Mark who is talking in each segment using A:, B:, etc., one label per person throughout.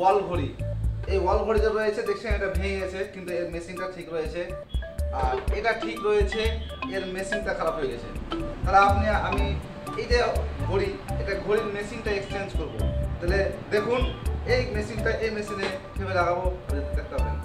A: ওয়াল ঘড়ি, এই ওয়াল ঘড়ি যে রয়েছে দেখছেন এটা ভেঙে গেছে, কিন্তু এর মেশিনটা ঠিক রয়েছে। আর এটা ঠিক রয়েছে, এর মেশিনটা খারাপ হয়ে গেছে। তাহলে আমি এই যে ঘড়ি, এটা ঘড়ির মেশিনটা এক্সচেঞ্জ করব। তাহলে দেখুন এই মেশিনটা এই মেশিনে কীভাবে লাগাবো দেখতে পাবেন।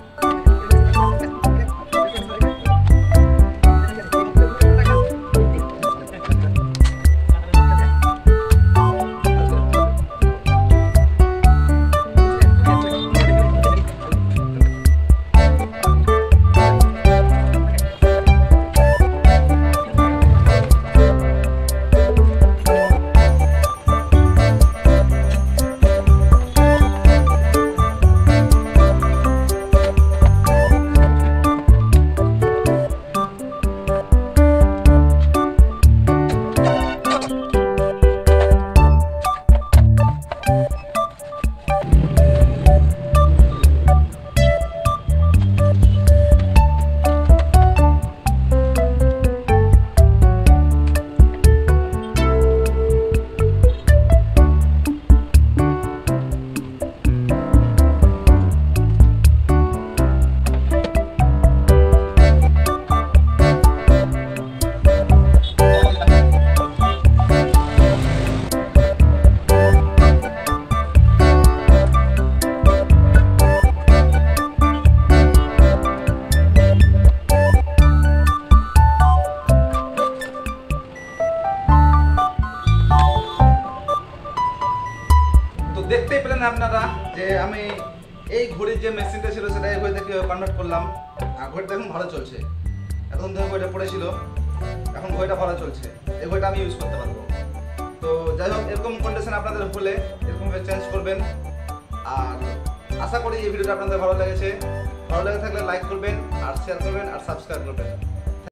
A: দেখতেই পেলেন আপনারা যে আমি এই ঘড়ির যে মেশিনটা ছিল সেটা এই ঘড়িতে কীভাবে কনভার্ট করলাম। আর ঘড়িটা এখন ভালো চলছে, এখন ধরে ঘড়িটা পড়েছিল, এখন ঘড়িটা ভালো চলছে, এই ঘড়িটা আমি ইউজ করতে পারবো। তো যাই হোক, এরকম কন্ডিশন আপনাদের হলে এরকমভাবে চেঞ্জ করবেন। আর আশা করি এই ভিডিওটা আপনাদের ভালো লেগেছে। ভালো লেগে থাকলে লাইক করবেন, আর শেয়ার করবেন, আর সাবস্ক্রাইব করবেন।